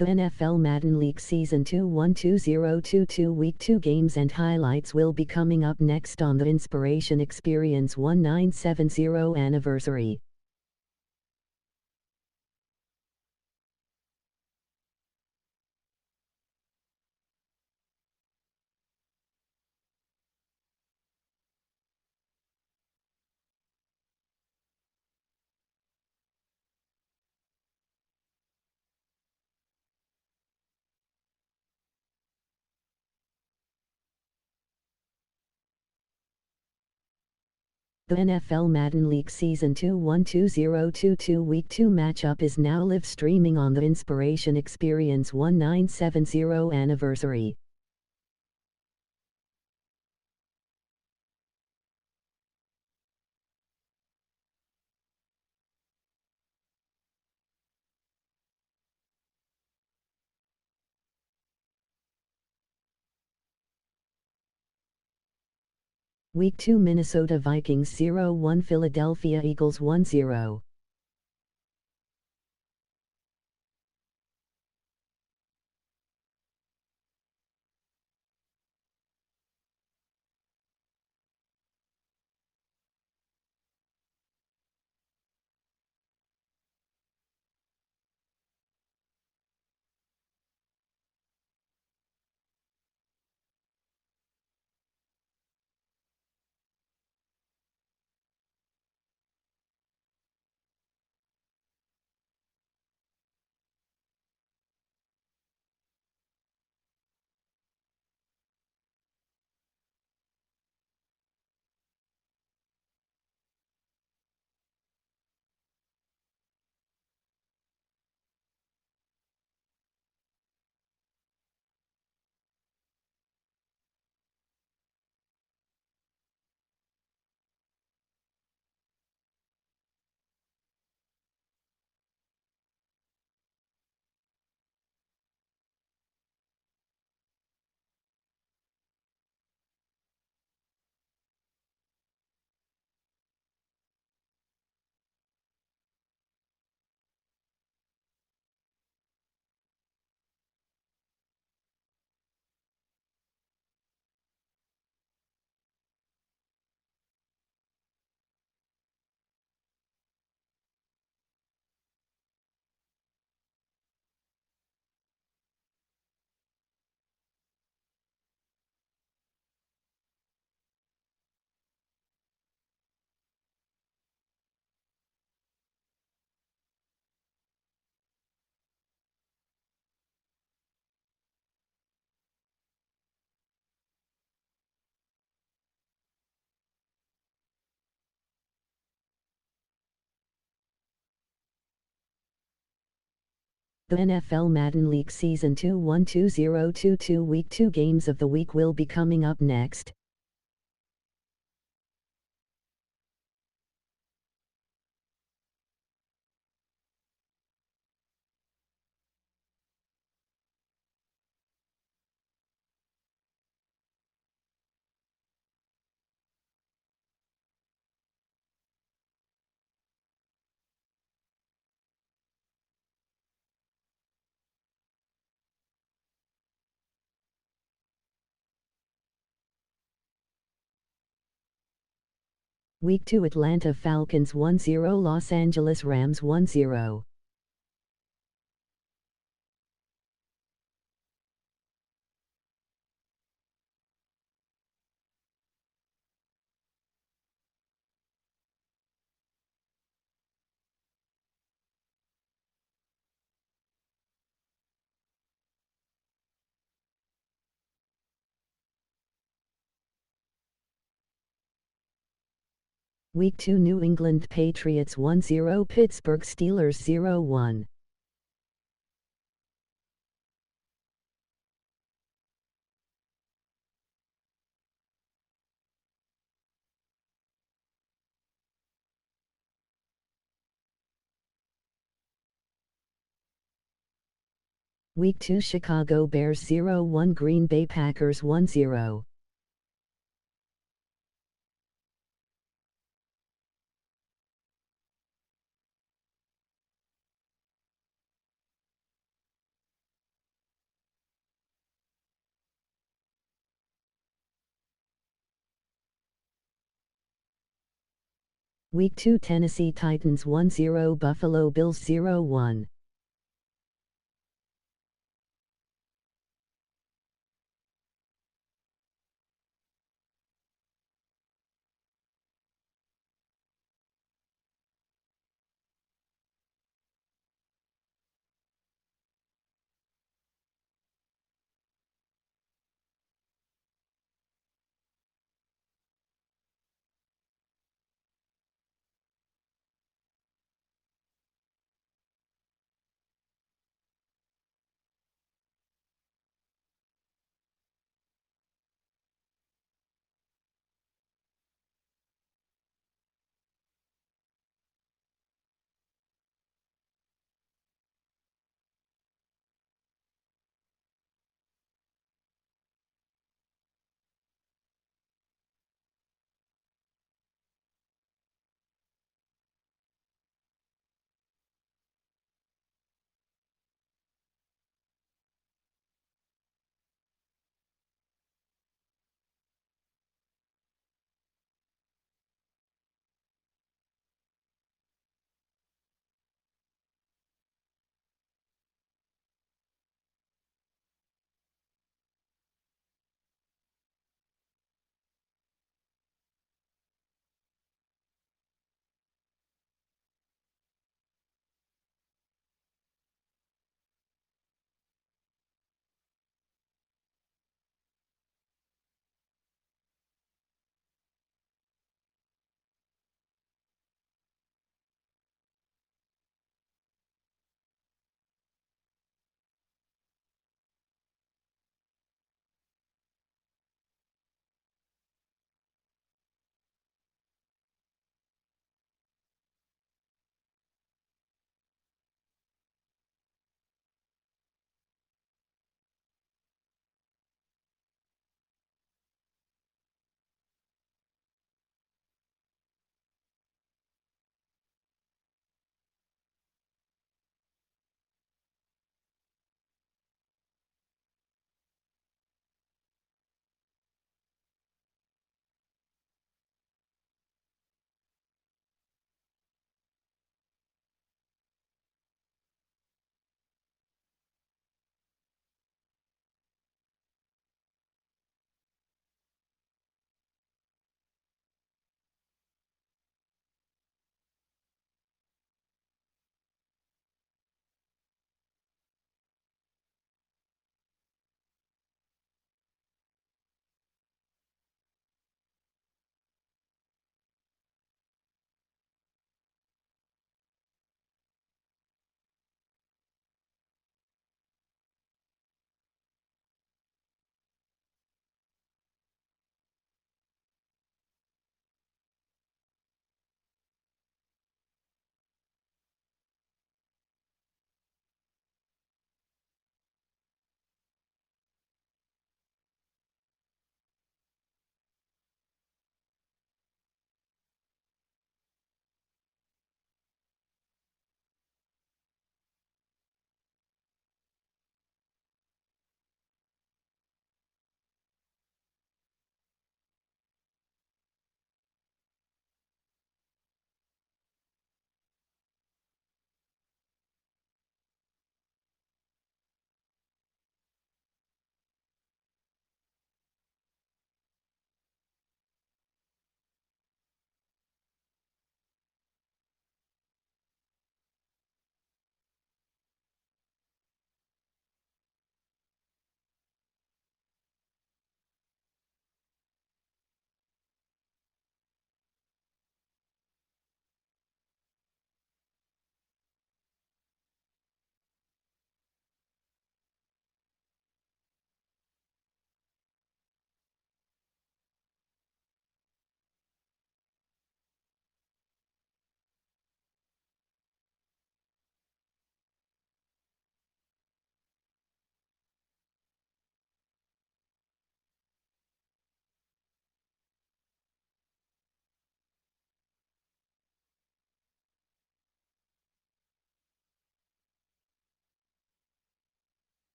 The NFL Madden League Season 2-1-2022 Week 2 games and highlights will be coming up next on the Inspiration Experience 1970 anniversary. The NFL Madden League Season 2-1-2022 Week 2 matchup is now live streaming on the Inspiration Experience 1970 anniversary. Week 2 Minnesota Vikings 0-1 Philadelphia Eagles 1-0. The NFL Madden League Season 2-1-2022 Week 2 games of the week will be coming up next. Week 2 Atlanta Falcons 1-0 Los Angeles Rams 1-0. Week 2 New England Patriots 1-0 Pittsburgh Steelers 0-1. Week 2 Chicago Bears 0-1 Green Bay Packers 1-0. Week 2 Tennessee Titans 1-0 Buffalo Bills 0-1.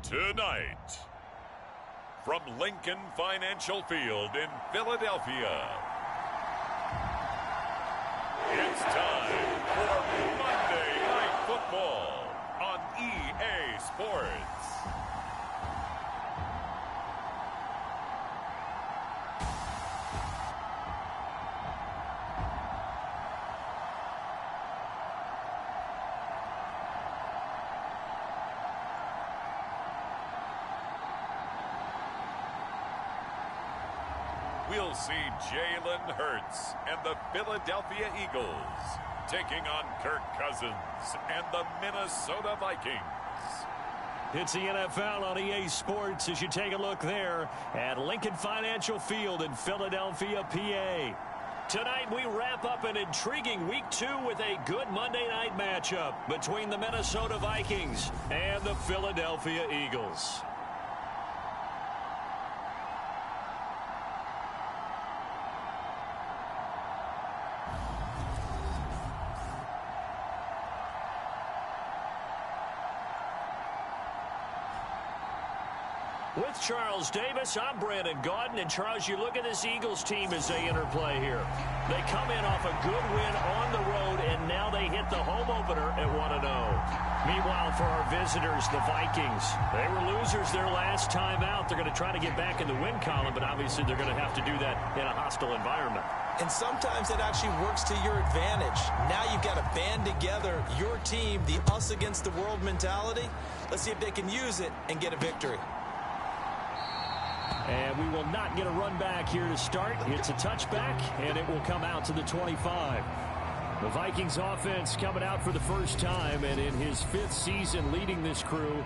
Tonight, from Lincoln Financial Field in Philadelphia, it's time for Monday Night Football on EA Sports. We'll see Jalen Hurts and the Philadelphia Eagles taking on Kirk Cousins and the Minnesota Vikings. It's the NFL on EA Sports as you take a look there at Lincoln Financial Field in Philadelphia, PA. Tonight we wrap up an intriguing Week 2 with a good Monday night matchup between the Minnesota Vikings and the Philadelphia Eagles. With Charles Davis, I'm Brandon Gaudin. And Charles, you look at this Eagles team as they interplay here. They come in off a good win on the road, and now they hit the home opener at 1-0. Meanwhile, for our visitors, the Vikings, they were losers their last time out. They're going to try to get back in the win column, but obviously they're going to have to do that in a hostile environment. And sometimes it actually works to your advantage. Now you've got to band together your team, the us against the world mentality. Let's see if they can use it and get a victory. And we will not get a run back here to start. It's a touchback, and it will come out to the 25. The Vikings offense coming out for the first time, and in his 5th season leading this crew,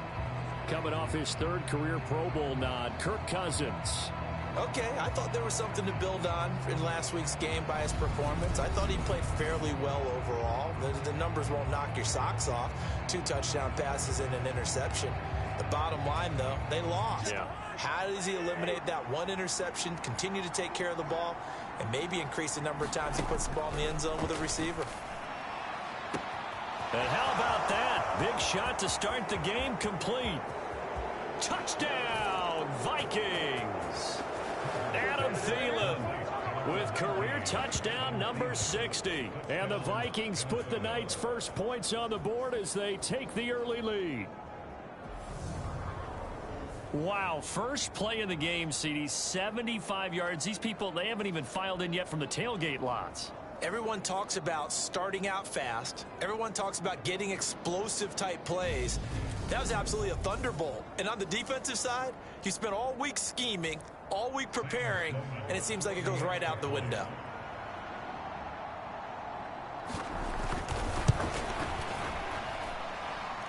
coming off his 3rd career Pro Bowl nod, Kirk Cousins. Okay, I thought there was something to build on in last week's game by his performance. I thought he played fairly well overall. The numbers won't knock your socks off. 2 touchdown passes and an interception. The bottom line, though, they lost. Yeah. How does he eliminate that one interception, continue to take care of the ball, and maybe increase the number of times he puts the ball in the end zone with a receiver? And how about that? Big shot to start the game complete. Touchdown, Vikings! Adam Thielen with career touchdown number 60. And the Vikings put the night's first points on the board as they take the early lead. Wow, first play in the game, CD, 75 yards. These people, they haven't even filed in yet from the tailgate lots. Everyone talks about starting out fast. Everyone talks about getting explosive type plays. That was absolutely a thunderbolt. And on the defensive side, you spent all week scheming, all week preparing, and it seems like it goes right out the window.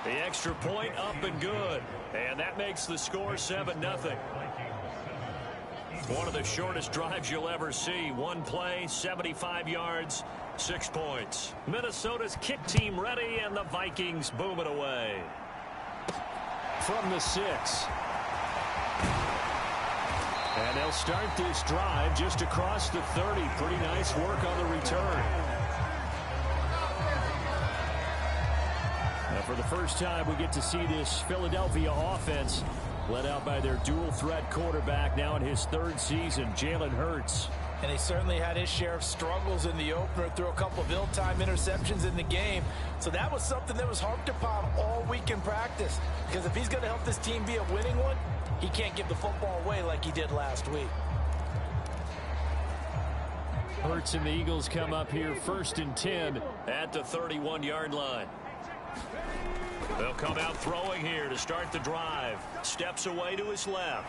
The extra point up and good. And that makes the score 7-0. One of the shortest drives you'll ever see. One play, 75 yards, 6 points. Minnesota's kick team ready, and the Vikings boom it away. From the 6. And they'll start this drive just across the 30. Pretty nice work on the return. Now, for the first time, we get to see this Philadelphia offense led out by their dual-threat quarterback, now in his 3rd season, Jalen Hurts. And he certainly had his share of struggles in the opener, threw a couple of ill-timed interceptions in the game. So that was something that was harped upon all week in practice. Because if he's going to help this team be a winning one, he can't give the football away like he did last week. Hurts and the Eagles come up here 1st and 10 at the 31-yard line. They'll come out throwing here to start the drive. Steps away to his left.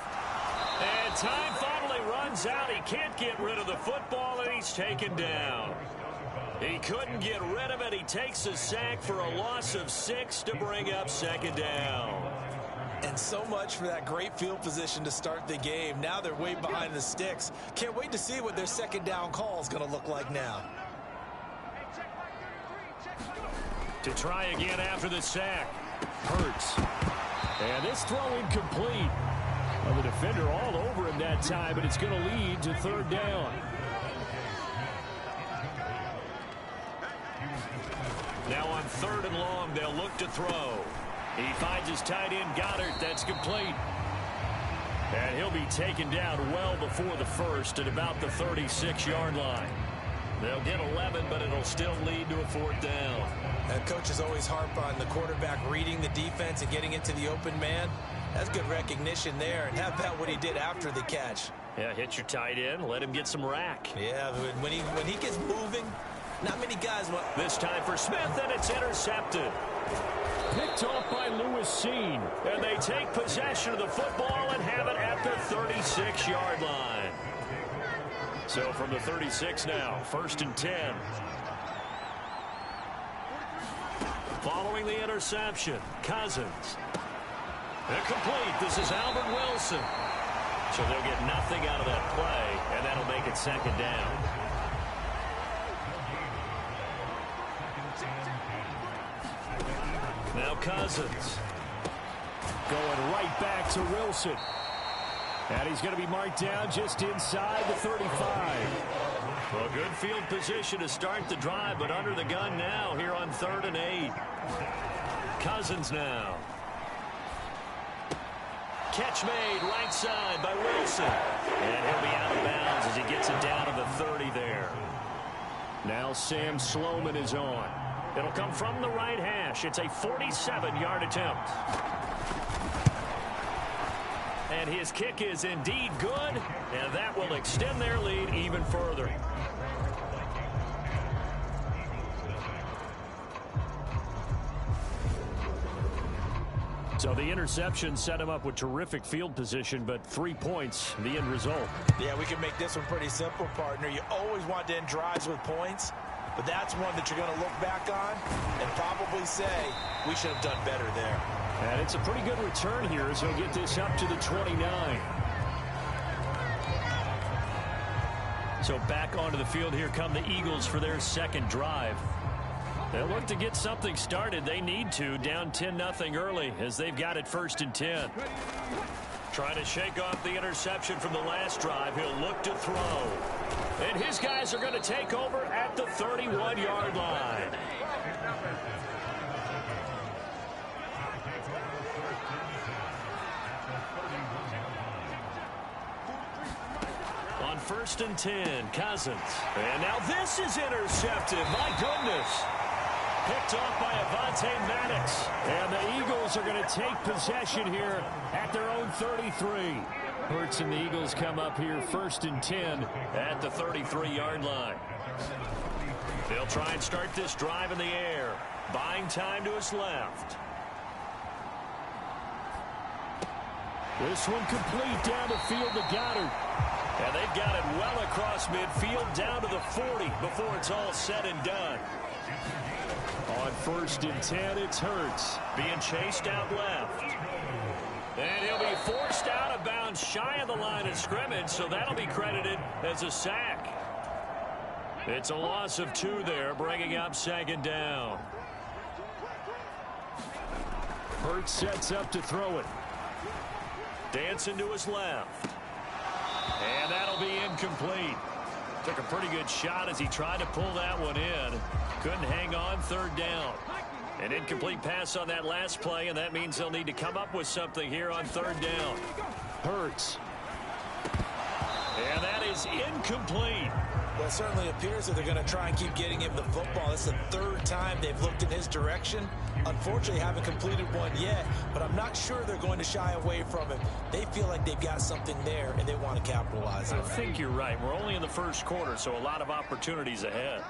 And time finally runs out. He can't get rid of the football, and he's taken down. He couldn't get rid of it. He takes a sack for a loss of 6 to bring up 2nd down. And so much for that great field position to start the game. Now they're way behind the sticks. Can't wait to see what their 2nd down call is going to look like now. To try again after the sack. Hurts. And this throw incomplete. Well, the defender all over him that time, but it's going to lead to 3rd down. Now on 3rd and long, they'll look to throw. He finds his tight end, Goddard. That's complete. And he'll be taken down well before the first at about the 36-yard line. They'll get 11, but it'll still lead to a 4th down. And coaches always harp on the quarterback reading the defense and getting into the open man. That's good recognition there. And how about what he did after the catch? Yeah, hit your tight end, let him get some rack. Yeah, when he gets moving, not many guys want. This time for Smith, and it's intercepted. Picked off by Lewis Seen, and they take possession of the football and have it at the 36-yard line. So from the 36 now, 1st and 10. Following the interception, Cousins. Incomplete. This is Albert Wilson. So they'll get nothing out of that play, and that'll make it 2nd down. Now Cousins. Going right back to Wilson. And he's going to be marked down just inside the 35. Well, good field position to start the drive, but under the gun now here on 3rd and 8. Cousins now. Catch made right side by Wilson. And he'll be out of bounds as he gets it down to the 30 there. Now Sam Sloman is on. It'll come from the right hash. It's a 47-yard attempt. And his kick is indeed good, and that will extend their lead even further. So the interception set him up with terrific field position, but 3 points, the end result. Yeah, we can make this one pretty simple, partner. You always want to end drives with points, but that's one that you're going to look back on and probably say, we should have done better there. And it's a pretty good return here as he'll get this up to the 29. So back onto the field here come the Eagles for their 2nd drive. They'll look to get something started. They need to, down 10-0 early as they've got it 1st and 10. Trying to shake off the interception from the last drive. He'll look to throw. And his guys are going to take over at the 31-yard line. On 1st and 10, Cousins. And now this is intercepted. My goodness. Picked off by Avonte Maddox. And the Eagles are going to take possession here at their own 33. Hurts and the Eagles come up here 1st and 10 at the 33-yard line. They'll try and start this drive in the air. Buying time to his left. This one complete down the field to Goddard. And they've got it well across midfield down to the 40 before it's all said and done. On 1st and 10, it's Hurts being chased out left. And he'll be forced out of bounds shy of the line of scrimmage, so that'll be credited as a sack. It's a loss of 2 there, bringing up 2nd down. Hurts sets up to throw it. Dancing to his left. And that'll be incomplete. Took a pretty good shot as he tried to pull that one in. Couldn't hang on, 3rd down. An incomplete pass on that last play, and that means they'll need to come up with something here on 3rd down. Hurts. And that is incomplete. Well, it certainly appears that they're going to try and keep getting him the football. It's the 3rd time they've looked in his direction. Unfortunately, haven't completed one yet, but I'm not sure they're going to shy away from it. They feel like they've got something there, and they want to capitalize on it. I think you're right. We're only in the 1st quarter, so a lot of opportunities ahead.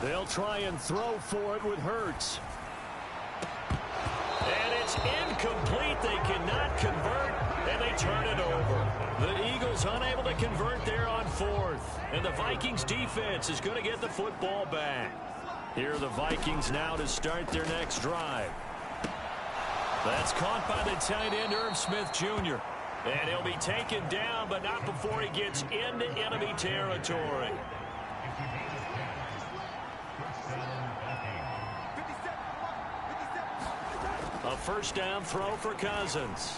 They'll try and throw for it with Hurts. And it's incomplete. They cannot convert, and they turn it over. The Eagles unable to convert there on 4th. And the Vikings defense is going to get the football back. Here are the Vikings now to start their next drive. That's caught by the tight end, Irv Smith Jr. And he'll be taken down, but not before he gets into enemy territory. A 1st down throw for Cousins.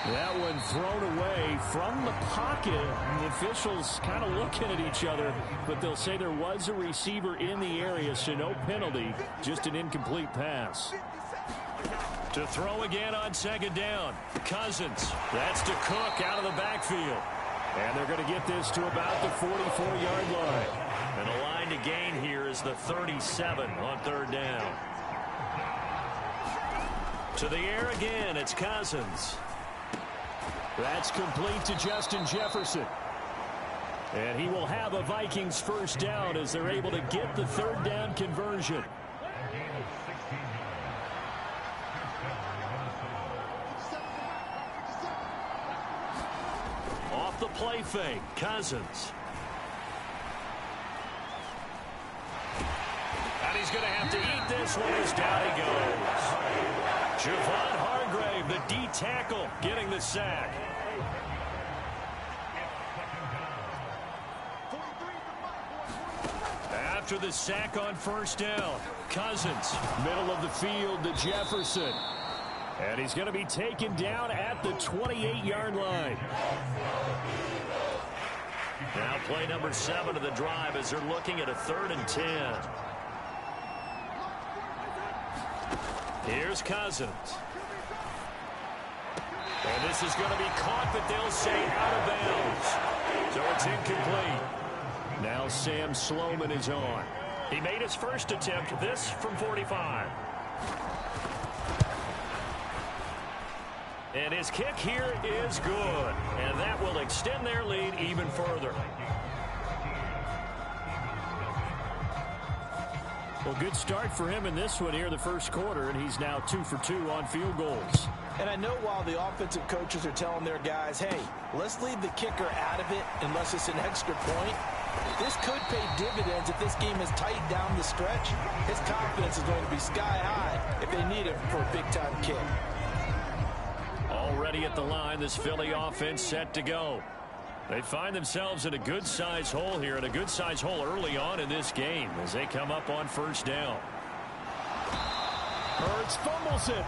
That one thrown away from the pocket. The officials kind of looking at each other, but they'll say there was a receiver in the area, so no penalty, just an incomplete pass. To throw again on second down. Cousins. That's to Cook out of the backfield. And they're going to get this to about the 44-yard line. And the line to gain here is the 37 on third down. To the air again, it's Cousins. That's complete to Justin Jefferson. And he will have a Vikings first down as they're able to get the third down conversion. Off the play fake, Cousins. And he's going to have to eat this one as down he goes. Javon Hargrave, the D tackle, getting the sack. After the sack on first down, Cousins, middle of the field to Jefferson. And he's going to be taken down at the 28-yard line. Now play number 7 of the drive as they're looking at a 3rd and 10. Here's Cousins. And this is going to be caught, but they'll say out of bounds. So it's incomplete. Now Sam Sloman is on. He made his first attempt, this from 45. And his kick here is good. And that will extend their lead even further. Well, good start for him in this one here, the first quarter, and he's now 2 for 2 on field goals. And I know while the offensive coaches are telling their guys, hey, let's leave the kicker out of it unless it's an extra point, this could pay dividends if this game is tight down the stretch. His confidence is going to be sky high if they need him for a big-time kick. Already at the line, this Philly offense set to go. They find themselves in a good-sized hole here, and a good-sized hole early on in this game as they come up on first down. Hurts fumbles it.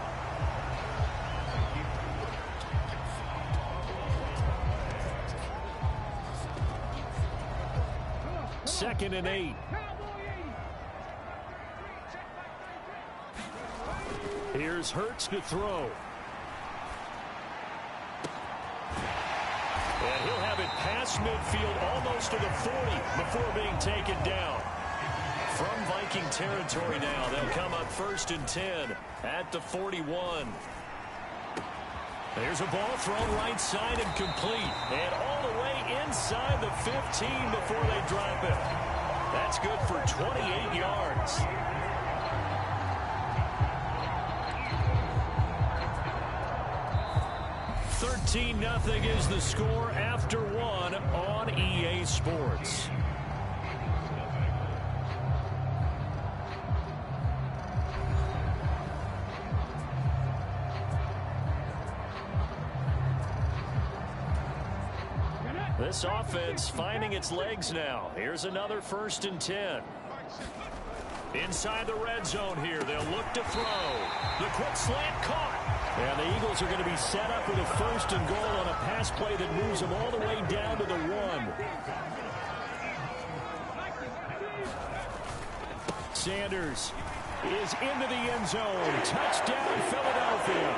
Second and 8. Here's Hurts to throw. And he'll have it past midfield almost to the 40 before being taken down. From Viking territory now, they'll come up 1st and 10 at the 41. There's a ball thrown right side and complete. And all the way inside the 15 before they drop it. That's good for 28 yards. Nothing is the score after 1 on EA Sports. This offense finding its legs now. Here's another 1st and 10. Inside the red zone here, they'll look to throw. The quick slant caught. And the Eagles are going to be set up with a 1st and goal on a pass play that moves them all the way down to the 1. Sanders is into the end zone. Touchdown, Philadelphia.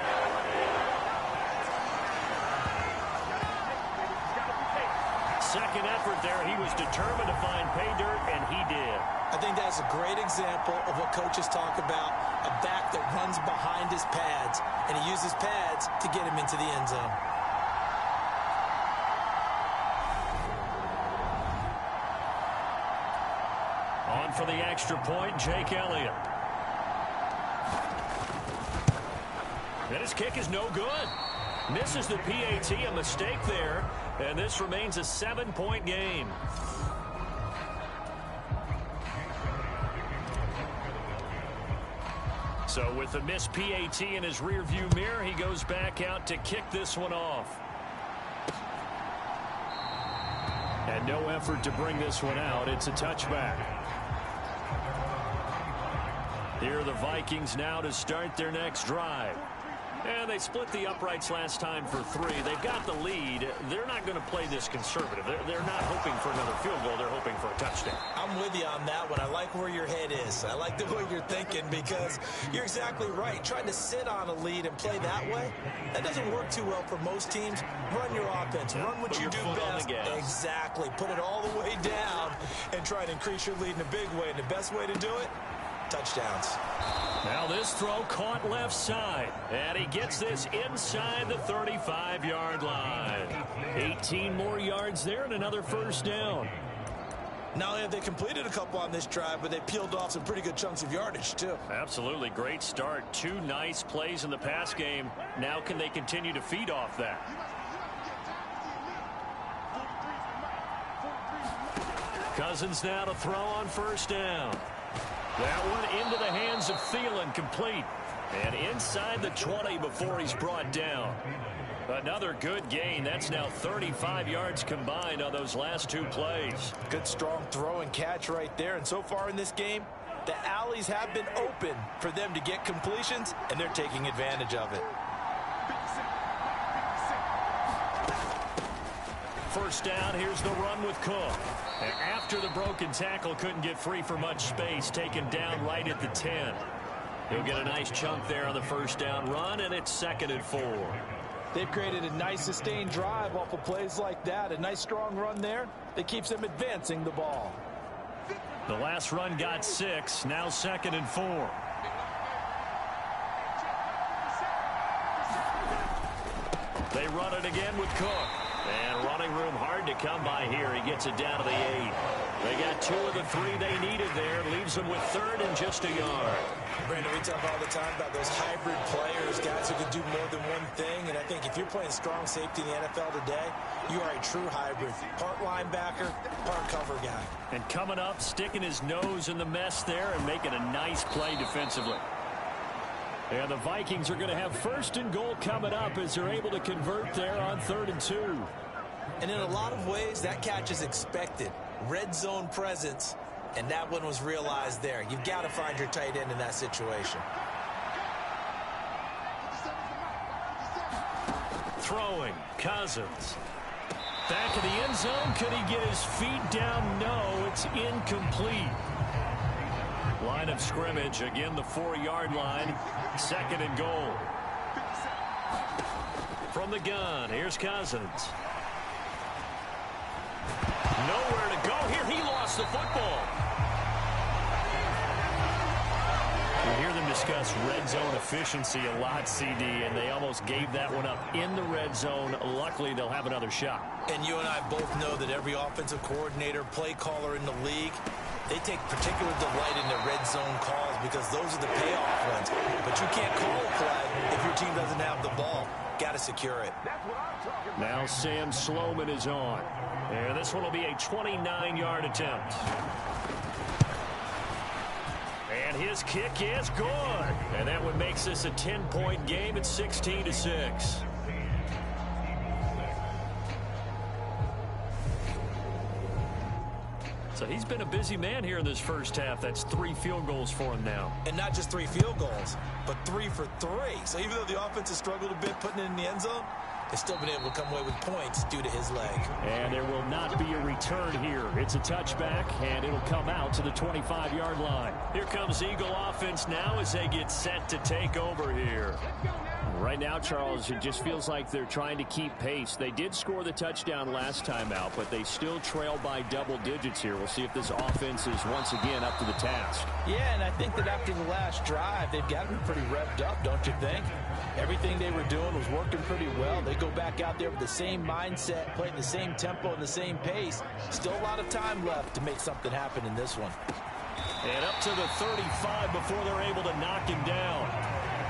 Second effort there. He was determined to find pay dirt, and he did. I think that's a great example of what coaches talk about, a back that runs behind his pads, and he uses pads to get him into the end zone. On for the extra point, Jake Elliott. And his kick is no good. Misses the PAT, a mistake there, and this remains a 7-point game. So with the missed PAT in his rearview mirror, he goes back out to kick this one off. And no effort to bring this one out. It's a touchback. Here are the Vikings now to start their next drive. And they split the uprights last time for 3. They've got the lead. They're not going to play this conservative. They're not hoping for another field goal. They're hoping for a touchdown. I'm with you on that one. I like where your head is. I like the way you're thinking because you're exactly right. Trying to sit on a lead and play that way, that doesn't work too well for most teams. Run your offense. Run what you do best. Exactly. Put it all the way down and try to increase your lead in a big way. And the best way to do it, touchdowns. Now this throw caught left side. And he gets this inside the 35-yard line. 18 more yards there and another first down. Not only have they completed a couple on this drive, but they peeled off some pretty good chunks of yardage, too. Absolutely. Great start. 2 nice plays in the pass game. Now can they continue to feed off that? Cousins now to throw on first down. That one into the hands of Thielen, complete. And inside the 20 before he's brought down. Another good gain. That's now 35 yards combined on those last 2 plays. Good strong throw and catch right there. And so far in this game, the alleys have been open for them to get completions, and they're taking advantage of it. First down, here's the run with Cook. And after the broken tackle, couldn't get free for much space, taken down right at the 10. He'll get a nice chunk there on the first down run, and it's 2nd and 4. They've created a nice sustained drive off of plays like that. A nice strong run there that keeps them advancing the ball. The last run got 6, now 2nd and 4. They run it again with Cook. And running room hard to come by here. He gets it down to the 8. They got 2 of the 3 they needed there. Leaves them with 3rd and just a yard. Brandon, we talk all the time about those hybrid players, guys who can do more than one thing. And I think if you're playing strong safety in the NFL today, you are a true hybrid. Part linebacker, part cover guy. And coming up, sticking his nose in the mess there and making a nice play defensively. And the Vikings are going to have 1st and goal coming up as they're able to convert there on 3rd and 2. And in a lot of ways, that catch is expected. Red zone presence, and that one was realized there. You've got to find your tight end in that situation. Throwing, Cousins. Back in the end zone. Could he get his feet down? No, it's incomplete. Line of scrimmage, again the 4-yard line. 2nd and goal. From the gun, here's Cousins. Nowhere to go here. He lost the football. We hear them discuss red zone efficiency a lot, CD, and they almost gave that one up in the red zone. Luckily, they'll have another shot. And you and I both know that every offensive coordinator, play caller in the league, they take particular delight in their red zone calls because those are the payoff ones. But you can't call a play if your team doesn't have the ball. Got to secure it. Now Sam Sloman is on. And this one will be a 29-yard attempt. And his kick is good. And that one makes this a 10-point game. It's 16-6. So he's been a busy man here in this first half. That's 3 field goals for him now. And not just 3 field goals, but 3 for 3. So even though the offense has struggled a bit putting it in the end zone, they've still been able to come away with points due to his leg. And there will not be a return here. It's a touchback, and it'll come out to the 25-yard line. Here comes Eagle offense now as they get set to take over here. Right now, Charles, it just feels like they're trying to keep pace. They did score the touchdown last time out, but they still trail by double digits here. We'll see if this offense is once again up to the task. Yeah, and I think that after the last drive, they've got to be pretty revved up, don't you think? Everything they were doing was working pretty well. They go back out there with the same mindset, playing the same tempo and the same pace. Still a lot of time left to make something happen in this one. And up to the 35 before they're able to knock him down.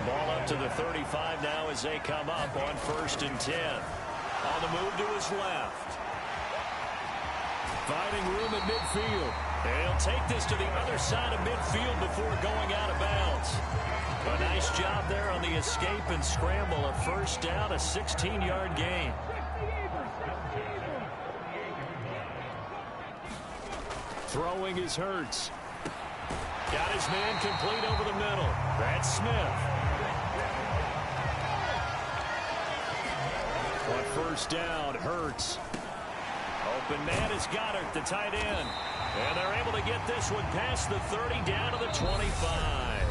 Ball up to the 35 now as they come up on 1st and 10. On the move to his left. Finding room at midfield. And he'll take this to the other side of midfield before going out of bounds. A nice job there on the escape and scramble. A first down, a 16-yard gain. Throwing is Hurts. Got his man complete over the middle. That's Smith. first down. Hurts. Open man is Goddard, the tight end. And they're able to get this one past the 30 down to the 25.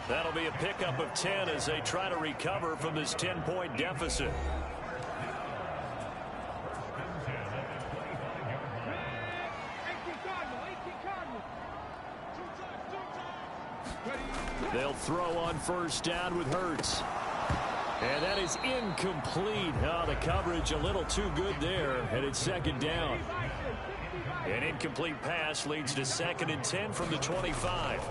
That'll be a pickup of 10 as they try to recover from this 10-point deficit. They'll throw on first down with Hurts. And that is incomplete. Oh, the coverage a little too good there, and it's second down. An incomplete pass leads to 2nd and 10 from the 25.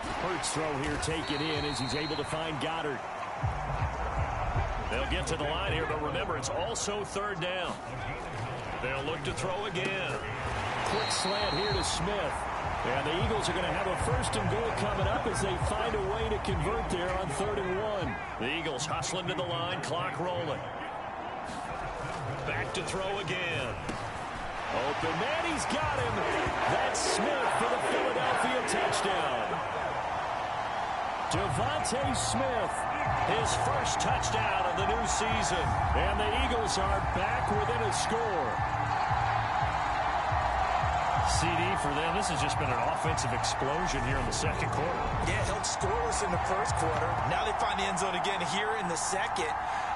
Hurts throw here taken in as he's able to find Goddard. They'll get to the line here, but remember, it's also 3rd down. They'll look to throw again. Quick slant here to Smith. And the Eagles are going to have a 1st and goal coming up as they find a way to convert there on 3rd and 1. The Eagles hustling to the line, clock rolling. Back to throw again. Open man, he's got him. That's Smith for the Philadelphia touchdown. Devontae Smith, his first touchdown of the new season. And the Eagles are back within a score. CD for them, this has just been an offensive explosion here in the 2nd quarter. Yeah, held scoreless in the 1st quarter. Now they find the end zone again here in the 2nd.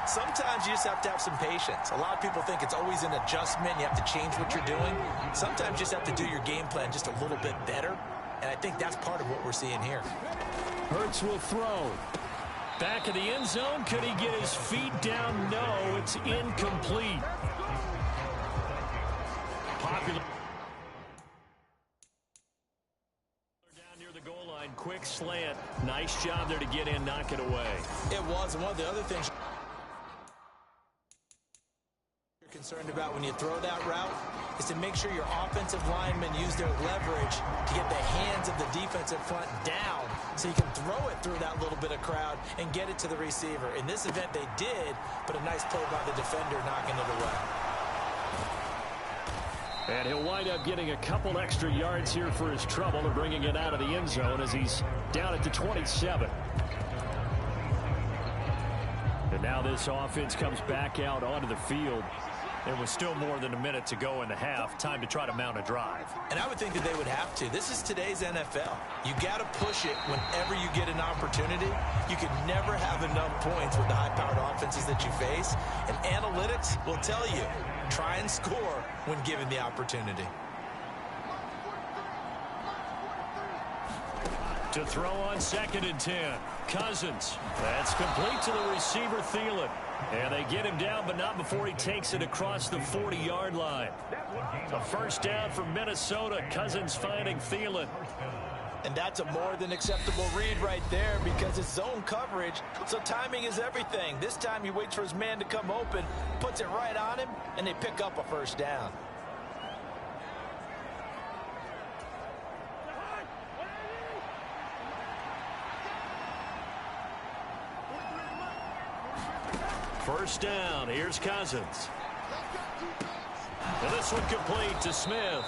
Sometimes you just have to have some patience. A lot of people think it's always an adjustment. You have to change what you're doing. Sometimes you just have to do your game plan just a little bit better. And I think that's part of what we're seeing here. Hurts will throw. Back of the end zone. Could he get his feet down? No, it's incomplete. Popular. Quick slant. Nice job there to get in, knock it away. It was. And one of the other things you're concerned about when you throw that route is to make sure your offensive linemen use their leverage to get the hands of the defensive front down so you can throw it through that little bit of crowd and get it to the receiver. In this event, they did, but a nice play by the defender knocking it away. And he'll wind up getting a couple extra yards here for his trouble and bringing it out of the end zone as he's down at the 27. And now this offense comes back out onto the field. There was still more than a minute to go in the half. Time to try to mount a drive. And I would think that they would have to. This is today's NFL. You got to push it whenever you get an opportunity. You can never have enough points with the high-powered offenses that you face. And analytics will tell you, try and score when given the opportunity. To throw on 2nd and 10. Cousins. That's complete to the receiver, Thielen. And they get him down, but not before he takes it across the 40-yard line. A 1st down for Minnesota. Cousins finding Thielen. And that's a more than acceptable read right there because it's zone coverage, so timing is everything. This time he waits for his man to come open, puts it right on him, and they pick up a 1st down. First down. Here's Cousins. And this one complete to Smith.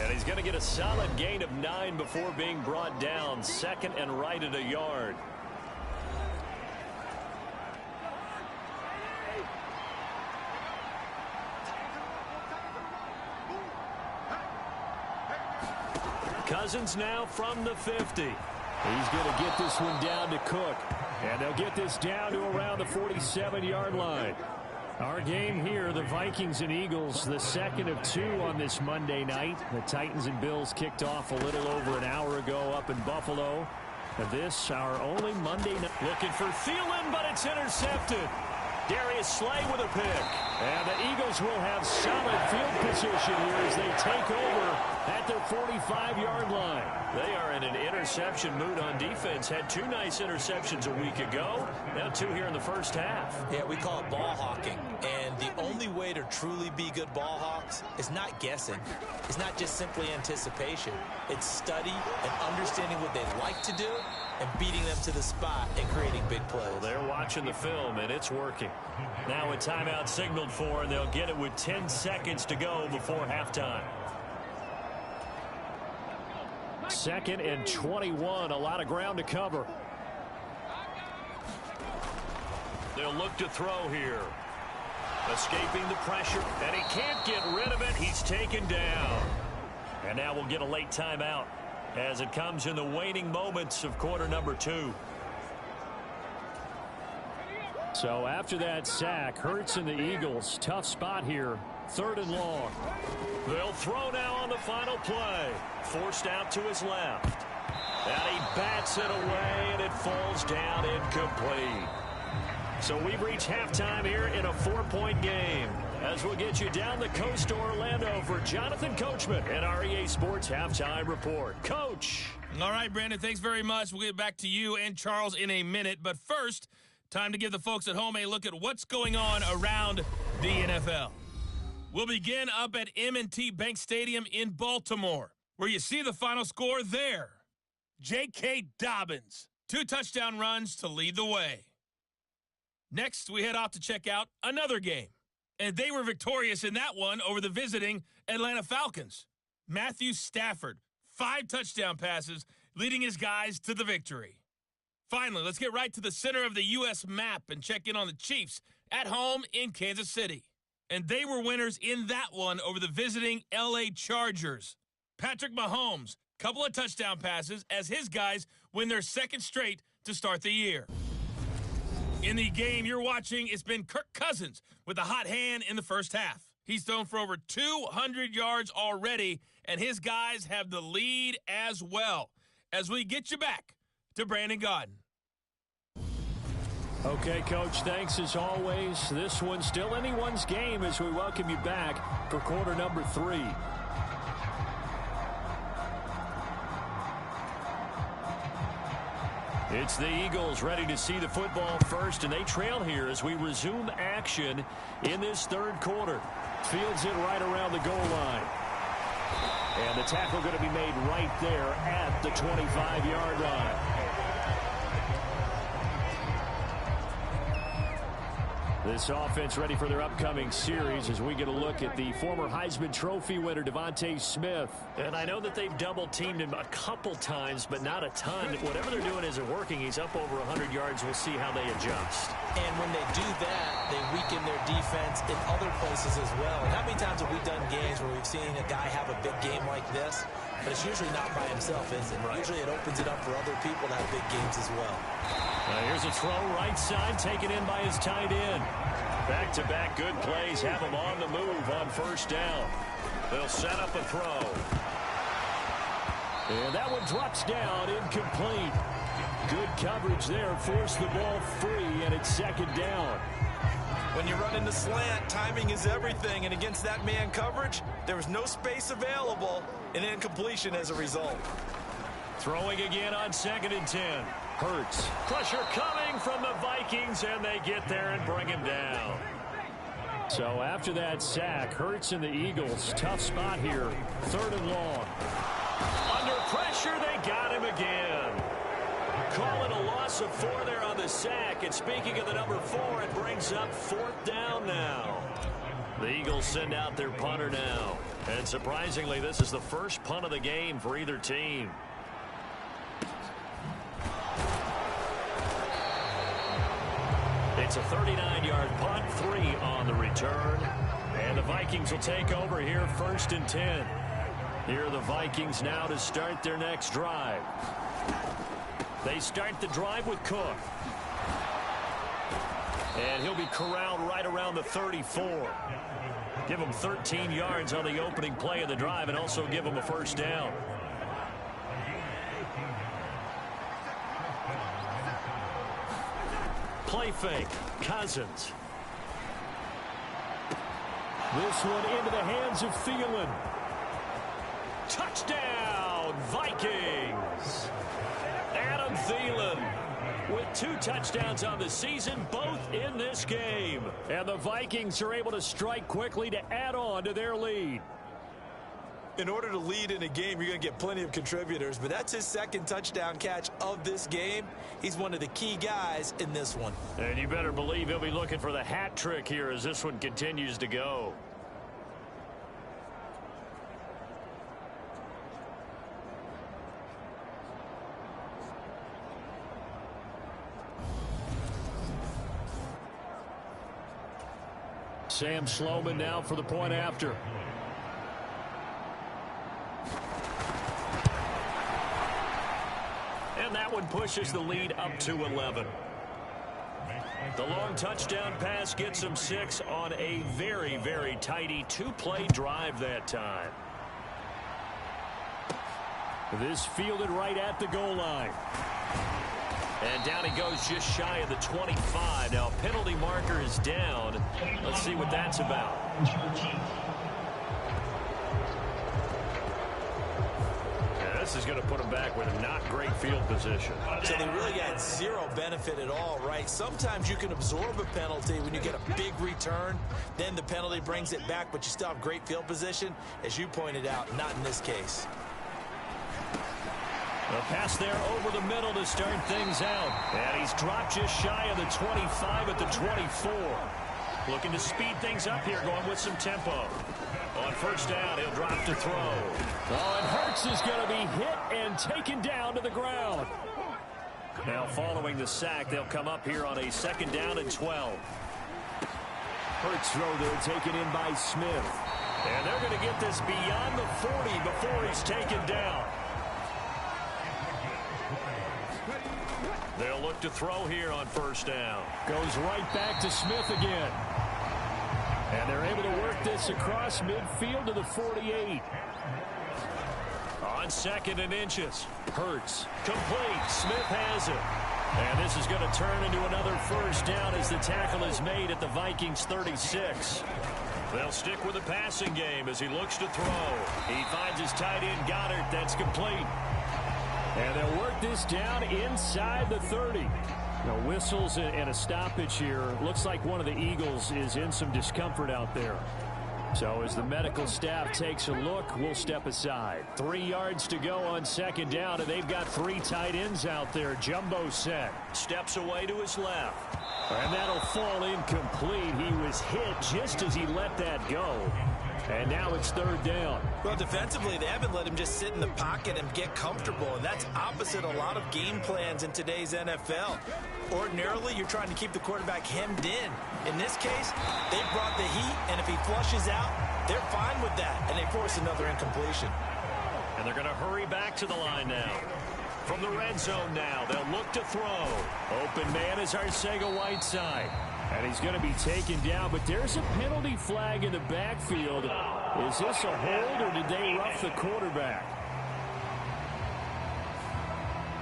And he's going to get a solid gain of 9 before being brought down. 2nd and right at a yard. Cousins now from the 50. He's going to get this one down to Cook. And they'll get this down to around the 47-yard line. Our game here, the Vikings and Eagles, the 2nd of 2 on this Monday night. The Titans and Bills kicked off a little over an hour ago up in Buffalo. And this, our only Monday night. Looking for Thielen, but it's intercepted. Darius Slay with a pick. And the Eagles will have solid field position here as they take over at their 45-yard line. They are in an interception mood on defense. Had 2 nice interceptions a week ago. Now 2 here in the first half. Yeah, we call it ball hawking. And the only way to truly be good ball hawks is not guessing. It's not just simply anticipation. It's study and understanding what they like to do and beating them to the spot and creating big plays. Well, they're watching the film, and it's working. Now a timeout signaled for, and they'll get it with 10 seconds to go before halftime. 2nd and 21, a lot of ground to cover. They'll look to throw here. Escaping the pressure, and he can't get rid of it. He's taken down. And now we'll get a late timeout as it comes in the waning moments of quarter number 2. So after that sack, Hurts and the Eagles, tough spot here. 3rd and long. They'll throw now on the final play. Forced out to his left. And he bats it away, and it falls down incomplete. So we've reached halftime here in a 4-point game. As we'll get you down the coast to Orlando for Jonathan Coachman and our EA Sports Halftime Report. Coach. All right, Brandon, thanks very much. We'll get back to you and Charles in a minute. But first, time to give the folks at home a look at what's going on around the NFL. We'll begin up at M&T Bank Stadium in Baltimore, where you see the final score there. J.K. Dobbins, 2 touchdown runs to lead the way. Next, we head off to check out another game. And they were victorious in that one over the visiting Atlanta Falcons. Matthew Stafford, 5 touchdown passes, leading his guys to the victory. Finally, let's get right to the center of the U.S. map and check in on the Chiefs at home in Kansas City. And they were winners in that one over the visiting L.A. Chargers. Patrick Mahomes, couple of touchdown passes as his guys win their 2nd straight to start the year. In the game you're watching, it's been Kirk Cousins with a hot hand in the first half. He's thrown for over 200 yards already, and his guys have the lead as well. As we get you back to Brandon Gaudin. Okay, Coach, thanks as always. This one's still anyone's game as we welcome you back for quarter number 3. It's the Eagles ready to see the football first, and they trail here as we resume action in this 3rd quarter. Fields it right around the goal line. And the tackle going to be made right there at the 25-yard line. This offense ready for their upcoming series as we get a look at the former Heisman Trophy winner, Devontae Smith. And I know that they've double-teamed him a couple times, but not a ton. Whatever they're doing isn't working. He's up over 100 yards. We'll see how they adjust. And when they do that, they weaken their defense in other places as well. And how many times have we done games where we've seen a guy have a big game like this, but it's usually not by himself, is it? Right. Usually it opens it up for other people to have big games as well. Here's a throw right side, taken in by his tight end. Back-to-back good plays have him on the move on 1st down. They'll set up a throw. And that one drops down, incomplete. Good coverage there, forced the ball free, and it's 2nd down. When you run into slant, timing is everything, and against that man coverage, there was no space available, and incompletion as a result. Throwing again on 2nd and 10. Hurts. Pressure coming from the Vikings, and they get there and bring him down. So after that sack, Hurts and the Eagles, tough spot here. 3rd and long. Under pressure, they got him again. Call it a loss of 4 there on the sack. And speaking of the number 4, it brings up 4th down now. The Eagles send out their punter now. And surprisingly, this is the first punt of the game for either team. It's a 39-yard punt, 3 on the return. And the Vikings will take over here 1st and 10. Here are the Vikings now to start their next drive. They start the drive with Cook. And he'll be corralled right around the 34. Give him 13 yards on the opening play of the drive and also give him a 1st down. Play fake. Cousins. This one into the hands of Thielen. Touchdown, Vikings. Adam Thielen with 2 touchdowns on the season, both in this game. And the Vikings are able to strike quickly to add on to their lead. In order to lead in a game, you're going to get plenty of contributors, but that's his 2nd touchdown catch of this game. He's one of the key guys in this one. And you better believe he'll be looking for the hat trick here as this one continues to go. Sam Sloman now for the point after. And that one pushes the lead up to 11. The long touchdown pass gets him 6 on a very, very tidy 2-play drive that time. This fielded right at the goal line. And down he goes just shy of the 25. Now penalty marker is down. Let's see what that's about. This is going to put him back with a not great field position. So they really got zero benefit at all, right? Sometimes you can absorb a penalty when you get a big return. Then the penalty brings it back, but you still have great field position. As you pointed out, not in this case. A pass there over the middle to start things out. And he's dropped just shy of the 25 at the 24. Looking to speed things up here, going with some tempo. On first down, he'll drop to throw. Oh, and Hurts is going to be hit and taken down to the ground. Now following the sack, they'll come up here on a 2nd down and 12. Hurts throw there taken in by Smith. And they're going to get this beyond the 40 before he's taken down. They'll look to throw here on first down. Goes right back to Smith again. And they're able to work this across midfield to the 48. On 2nd and inches. Hurts. Complete. Smith has it. And this is going to turn into another first down as the tackle is made at the Vikings 36. They'll stick with the passing game as he looks to throw. He finds his tight end Goddard. That's complete. And they'll work this down inside the 30. Now, whistles and a stoppage here. Looks like one of the Eagles is in some discomfort out there. So as the medical staff takes a look, we'll step aside. 3 yards to go on 2nd down, and they've got 3 tight ends out there. Jumbo set. Steps away to his left. And that'll fall incomplete. He was hit just as he let that go. And now it's 3rd down. Well, defensively, they haven't let him just sit in the pocket and get comfortable. And that's opposite a lot of game plans in today's NFL. Ordinarily, you're trying to keep the quarterback hemmed in. In this case, they brought the heat, and if he flushes out, they're fine with that. And they force another incompletion. And they're going to hurry back to the line now. From the red zone now, they'll look to throw. Open man is Arcega-Whiteside. And he's going to be taken down, but there's a penalty flag in the backfield. Is this a hold, or did they rough the quarterback?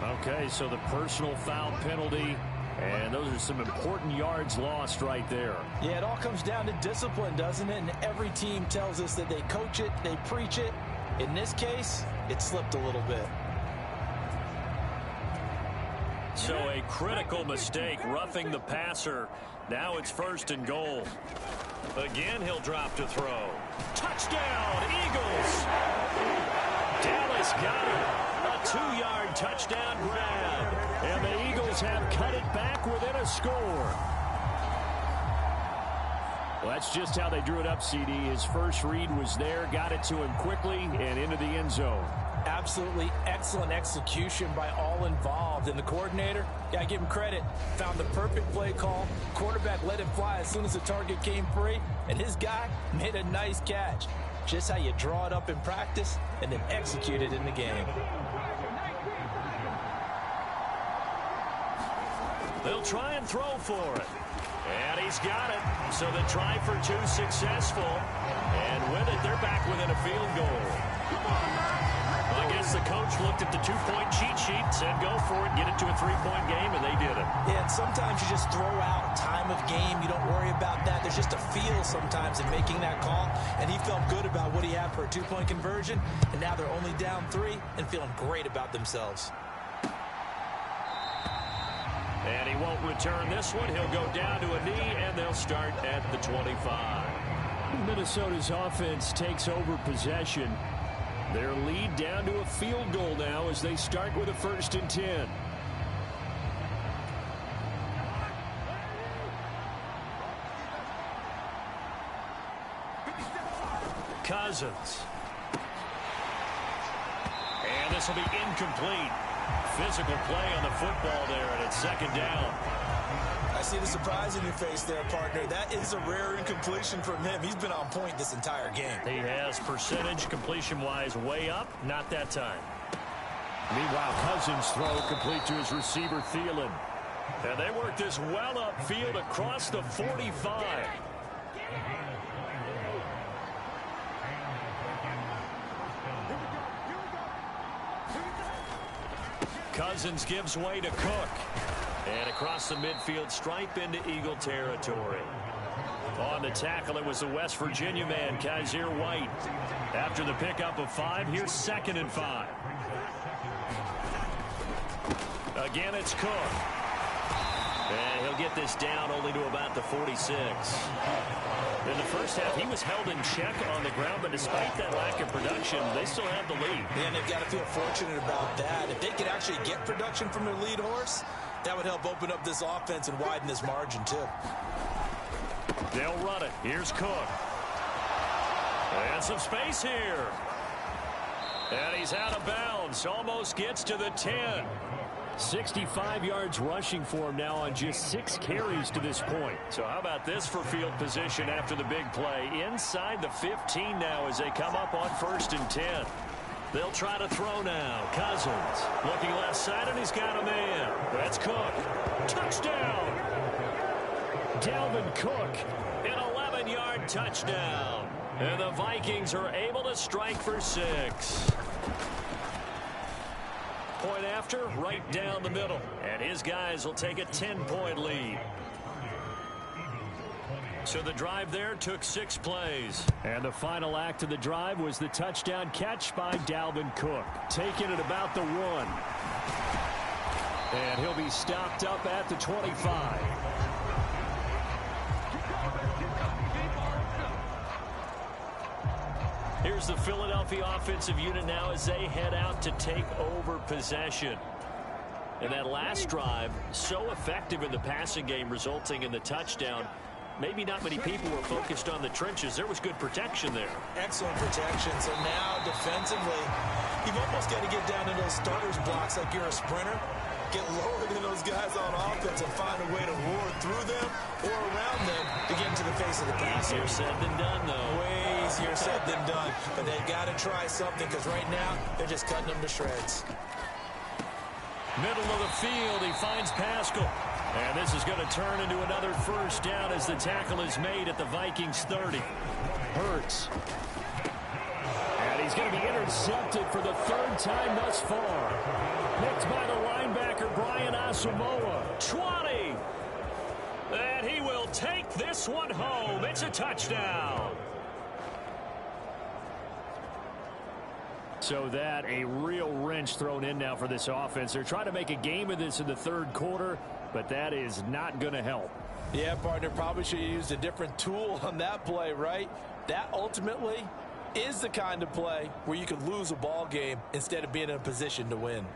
Okay, so the personal foul penalty, and those are some important yards lost right there. Yeah, it all comes down to discipline, doesn't it? And every team tells us that they coach it, they preach it. In this case, it slipped a little bit. So a critical mistake, roughing the passer. Now it's 1st and goal. Again, he'll drop to throw. Touchdown, Eagles! Dallas got it. A 2-yard touchdown grab. And the Eagles have cut it back within a score. Well, that's just how they drew it up, CD. His first read was there, got it to him quickly, and into the end zone. Absolutely excellent execution by all involved. And the coordinator, gotta give him credit, found the perfect play call. Quarterback let it fly as soon as the target came free, and his guy made a nice catch. Just how you draw it up in practice and then execute it in the game. They'll try and throw for it. And he's got it. So the try for 2 successful. And with it, they're back within a field goal. I guess the coach looked at the 2-point cheat sheet, said go for it, get it to a 3-point game, and they did it. Yeah, and sometimes you just throw out time of game. You don't worry about that. There's just a feel sometimes in making that call, and he felt good about what he had for a 2-point conversion, and now they're only down 3 and feeling great about themselves. And he won't return this one. He'll go down to a knee, and they'll start at the 25. Minnesota's offense takes over possession. Their lead down to a field goal now as they start with a 1st and 10. Cousins. And this will be incomplete. Physical play on the football there, and it's second down. I see the surprise in your face there, partner. That is a rare incompletion from him. He's been on point this entire game. He has percentage completion-wise way up, not that time. Meanwhile, Cousins' throw complete to his receiver, Thielen. And they work this well upfield across the 45. Cousins gives way to Cook. And across the midfield stripe into Eagle territory. On the tackle, it was the West Virginia man, Kaiser White. After the pickup of 5, here's 2nd and 5. Again, it's Cook. And he'll get this down only to about the 46. In the first half, he was held in check on the ground, but despite that lack of production, they still have the lead. And they've got to feel fortunate about that. If they could actually get production from their lead horse, that would help open up this offense and widen this margin, too. They'll run it. Here's Cook. And some space here. And he's out of bounds. Almost gets to the 10. 65 yards rushing for him now on just 6 carries to this point. So how about this for field position after the big play? Inside the 15 now as they come up on 1st and 10. They'll try to throw now. Cousins looking left side, and he's got a man. That's Cook. Touchdown! Dalvin Cook, an 11-yard touchdown. And the Vikings are able to strike for 6. Point after, right down the middle. And his guys will take a 10-point lead. So the drive there took 6 plays. And the final act of the drive was the touchdown catch by Dalvin Cook. Taking it about the 1. And he'll be stopped up at the 25. Here's the Philadelphia offensive unit now as they head out to take over possession. And that last drive, so effective in the passing game, resulting in the touchdown. Maybe not many people were focused on the trenches. There was good protection there. Excellent protection. So now defensively, you've almost got to get down to those starters blocks like you're a sprinter. Get lower than those guys on offense and find a way to roar through them or around them to get into the face of the passer. Easier said than done, though. Way easier said than done. But they've got to try something because right now they're just cutting them to shreds. Middle of the field, he finds Pascal. And this is going to turn into another 1st down as the tackle is made at the Vikings 30. Hurts. And he's going to be intercepted for the 3rd time thus far. Picked by the linebacker, Brian Asamoah. 20. And he will take this one home. It's a touchdown. So that a real wrench thrown in now for this offense. They're trying to make a game of this in the 3rd quarter, but that is not going to help. Yeah, partner, probably should have used a different tool on that play, right? That ultimately is the kind of play where you could lose a ball game instead of being in a position to win.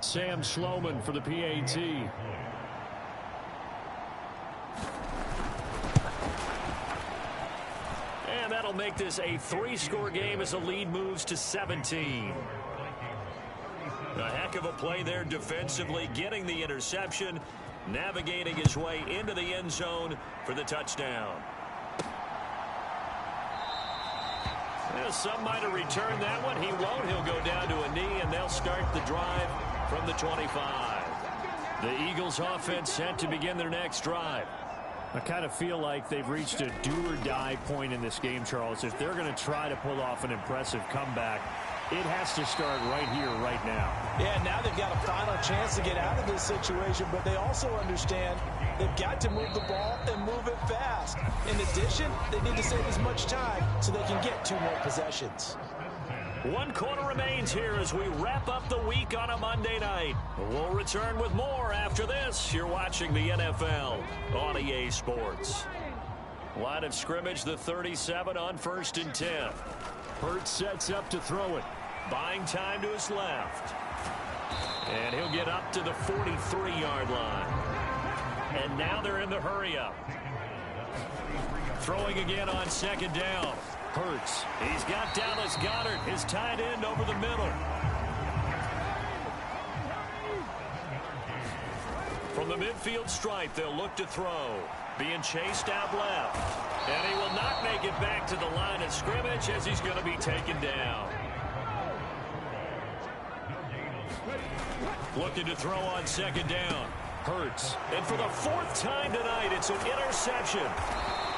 Sam Sloman for the PAT. And that'll make this a 3-score game as the lead moves to 17. A heck of a play there defensively, getting the interception, navigating his way into the end zone for the touchdown. Well, some might have returned that one. He won't. He'll go down to a knee, and they'll start the drive from the 25. The Eagles offense set to begin their next drive. I kind of feel like they've reached a do-or-die point in this game, Charles. If they're going to try to pull off an impressive comeback, it has to start right here, right now. Yeah, now they've got a final chance to get out of this situation, but they also understand they've got to move the ball and move it fast. In addition, they need to save as much time so they can get 2 more possessions. 1 quarter remains here as we wrap up the week on a Monday night. We'll return with more after this. You're watching the NFL on EA Sports. Line of scrimmage, the 37 on 1st and 10. Hurts sets up to throw it. Buying time to his left. And he'll get up to the 43-yard line. And now they're in the hurry-up. Throwing again on 2nd down. Hurts. He's got Dallas Goedert, his tight end, over the middle. From the midfield stripe, they'll look to throw. Being chased out left. And he will not make it back to the line of scrimmage as he's going to be taken down. Looking to throw on second down. Hurts. And for the fourth time tonight, it's an interception.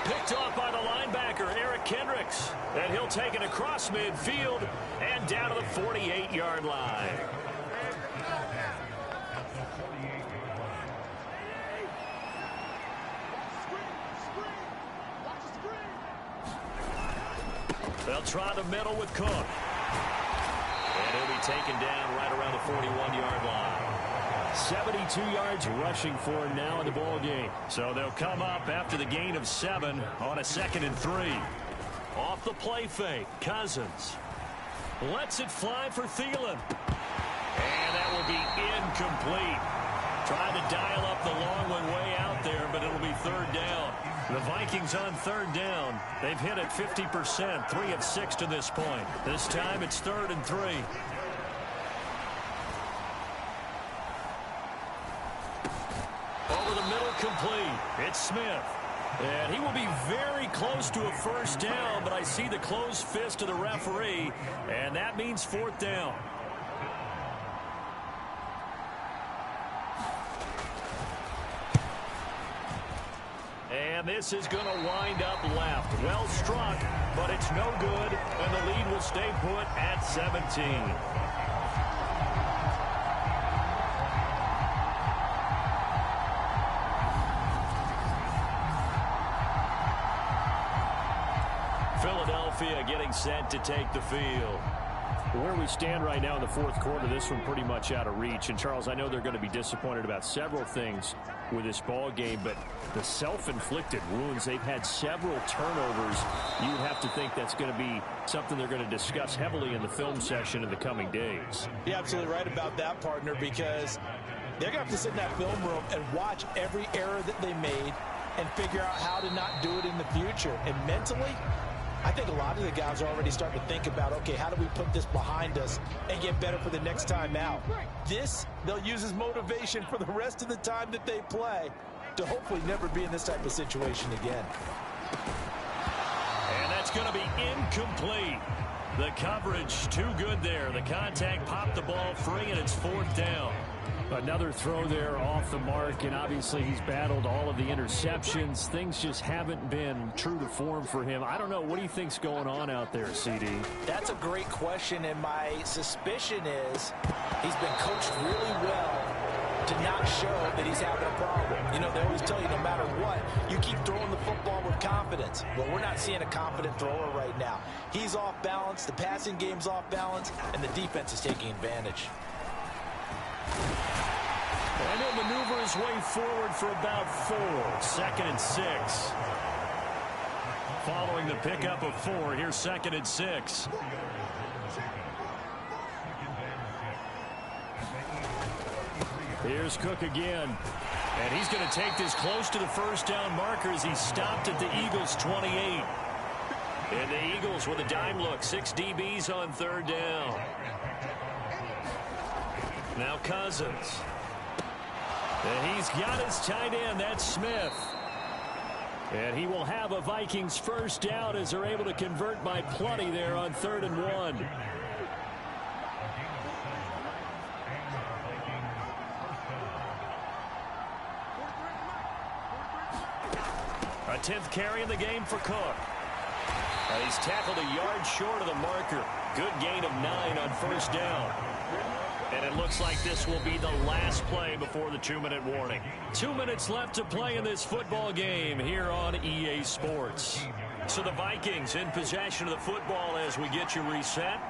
Picked off by the linebacker, Eric Kendricks. And he'll take it across midfield and down to the 48-yard line. They'll try the middle with Cook. And he'll be taken down right around the 41-yard line. 72 yards rushing for him now in the ball game. So they'll come up after the gain of 7 on a 2nd and 3. Off the play fake, Cousins lets it fly for Thielen. And that will be incomplete. Trying to dial up the long one way out there, but it'll be 3rd down. The Vikings on 3rd down. They've hit it 50%, 3 of 6 to this point. This time it's 3rd and 3. Over the middle, complete. It's Smith. And he will be very close to a 1st down, but I see the closed fist of the referee, and that means 4th down. And this is going to wind up left. Well struck, but it's no good, and the lead will stay put at 17. Philadelphia getting set to take the field. Where we stand right now in the 4th quarter, this one pretty much out of reach. And, Charles, I know they're going to be disappointed about several things with this ball game, but the self-inflicted wounds, they've had several turnovers. You would have to think that's going to be something they're going to discuss heavily in the film session in the coming days. You're absolutely right about that, partner, because they're going to have to sit in that film room and watch every error that they made and figure out how to not do it in the future. And mentally, I think a lot of the guys are already starting to think about, okay, how do we put this behind us and get better for the next time out? This, they'll use as motivation for the rest of the time that they play to hopefully never be in this type of situation again. And that's going to be incomplete. The coverage too good there. The contact popped the ball free, and it's 4th down. Another throw there off the mark, and obviously he's battled all of the interceptions. Things just haven't been true to form for him. I don't know. What do you think's going on out there, CD? That's a great question, and my suspicion is he's been coached really well to not show that he's having a problem. You know, they always tell you no matter what, you keep throwing the football with confidence. Well, we're not seeing a confident thrower right now. He's off balance, the passing game's off balance, and the defense is taking advantage. And he'll maneuver his way forward for about 4. 2nd and 6. Following the pickup of 4, here's 2nd and 6. Here's Cook again. And he's going to take this close to the 1st down marker as he's stopped at the Eagles' 28. And the Eagles with a dime look. 6 DBs on 3rd down. Now Cousins. And he's got his tight end. That's Smith. And he will have a Vikings 1st down as they're able to convert by plenty there on 3rd and 1. A 10th carry in the game for Cook. He's tackled a yard short of the marker. Good gain of 9 on 1st down. And it looks like this will be the last play before the 2-minute warning. 2 minutes left to play in this football game here on EA Sports. So the Vikings in possession of the football as we get you reset.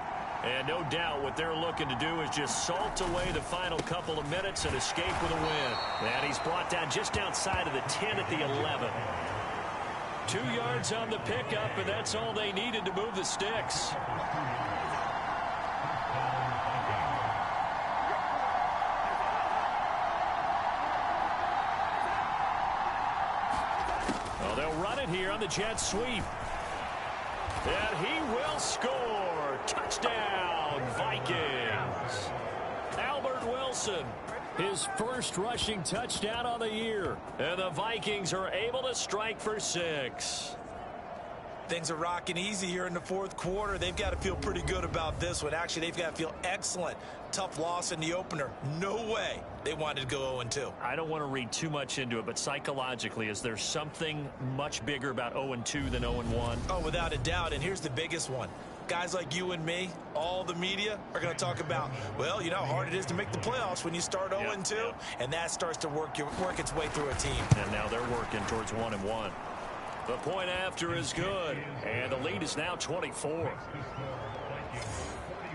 And no doubt what they're looking to do is just salt away the final couple of minutes and escape with a win. And he's brought down just outside of the 10 at the 11. 2 yards on the pickup, and that's all they needed to move the sticks. Well, they'll run it here on the jet sweep. And he will score. Touchdown, Vikings. Albert Wilson, his first rushing touchdown on the year. And the Vikings are able to strike for 6. Things are rocking easy here in the fourth quarter. They've got to feel pretty good about this one. Actually, they've got to feel excellent. Tough loss in the opener. No way they wanted to go 0-2. I don't want to read too much into it, but psychologically, is there something much bigger about 0-2 than 0-1? Oh, without a doubt. And here's the biggest one. Guys like you and me, all the media, are going to talk about, well, you know how hard it is to make the playoffs when you start 0-2. Yeah. And that starts to work its way through a team. And now they're working towards 1-1. The point after is good, and the lead is now 24.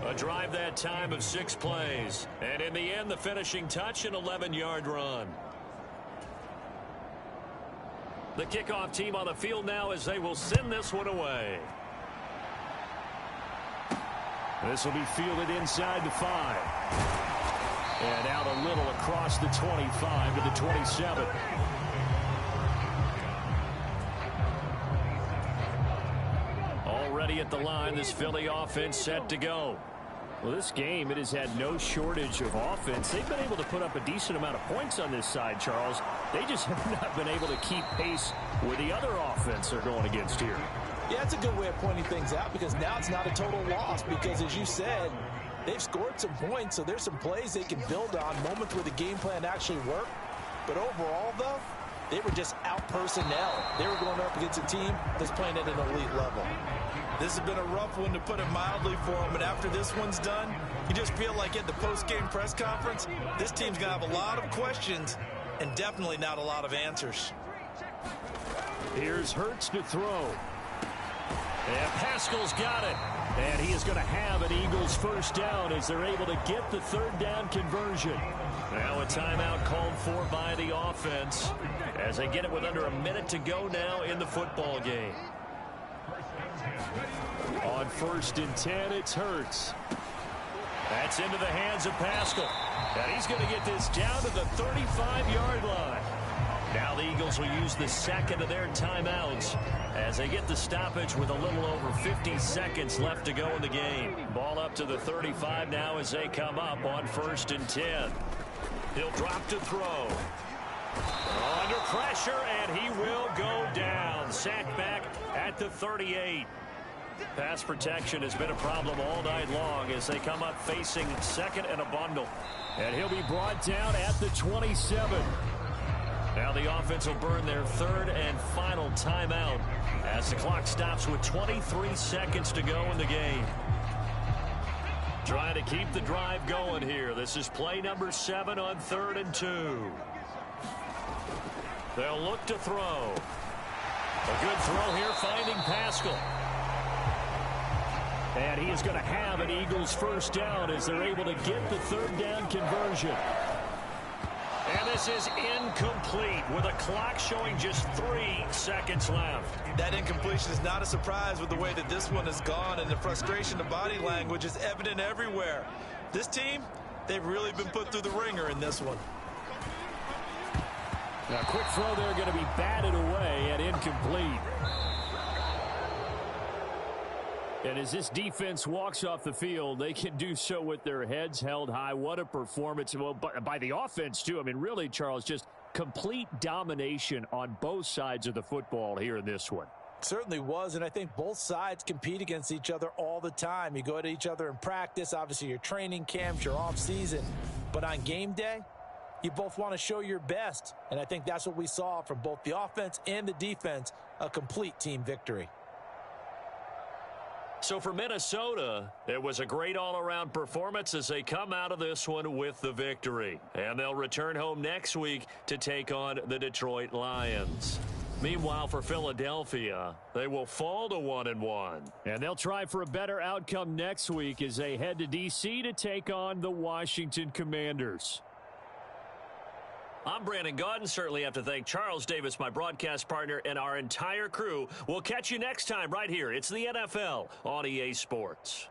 A drive that time of 6 plays, and in the end, the finishing touch, an 11-yard run. The kickoff team on the field now as they will send this one away. This will be fielded inside the 5. And out a little across the 25 to the 27. Already at the line, this Philly offense set to go. Well, this game, it has had no shortage of offense. They've been able to put up a decent amount of points on this side, Charles. They just have not been able to keep pace with the other offense they're going against here. Yeah, it's a good way of pointing things out because now it's not a total loss because, as you said, they've scored some points, so there's some plays they can build on, moments where the game plan actually worked. But overall, though, they were just out personnel. They were going up against a team that's playing at an elite level. This has been a rough one, to put it mildly, for them. And after this one's done, you just feel like at the post-game press conference, this team's going to have a lot of questions and definitely not a lot of answers. Here's Hurts to throw. And Pascal's got it. And he is going to have an Eagles first down as they're able to get the third down conversion. Now a timeout called for by the offense as they get it with under a minute to go now in the football game. On 1st and 10, it's Hurts. That's into the hands of Pascal. And he's going to get this down to the 35-yard line. Now the Eagles will use the second of their timeouts as they get the stoppage with a little over 50 seconds left to go in the game. Ball up to the 35 now as they come up on 1st and 10. He'll drop to throw. Under pressure, and he will go down. Sacked back at the 38. Pass protection has been a problem all night long as they come up facing second and a bundle. And he'll be brought down at the 27. Now the offense will burn their third and final timeout as the clock stops with 23 seconds to go in the game. Trying to keep the drive going here. This is play number 7 on 3rd and 2. They'll look to throw. A good throw here, finding Pascal. And he is going to have an Eagles first down as they're able to get the third down conversion. And this is incomplete with a clock showing just 3 seconds left. That incompletion is not a surprise with the way that this one has gone, and the frustration of body language is evident everywhere. This team, they've really been put through the ringer in this one. Now, quick throw there going to be batted away and incomplete. And as this defense walks off the field, they can do so with their heads held high. What a performance. Well, by the offense, too. I mean, really, Charles, just complete domination on both sides of the football here in this one. Certainly was, and I think both sides compete against each other all the time. You go at each other in practice, obviously your training camps, your off season. But on game day, you both want to show your best. And I think that's what we saw from both the offense and the defense, a complete team victory. So for Minnesota, it was a great all-around performance as they come out of this one with the victory. And they'll return home next week to take on the Detroit Lions. Meanwhile, for Philadelphia, they will fall to 1-1. And they'll try for a better outcome next week as they head to D.C. to take on the Washington Commanders. I'm Brandon Gaudin. Certainly have to thank Charles Davis, my broadcast partner, and our entire crew. We'll catch you next time right here. It's the NFL on EA Sports.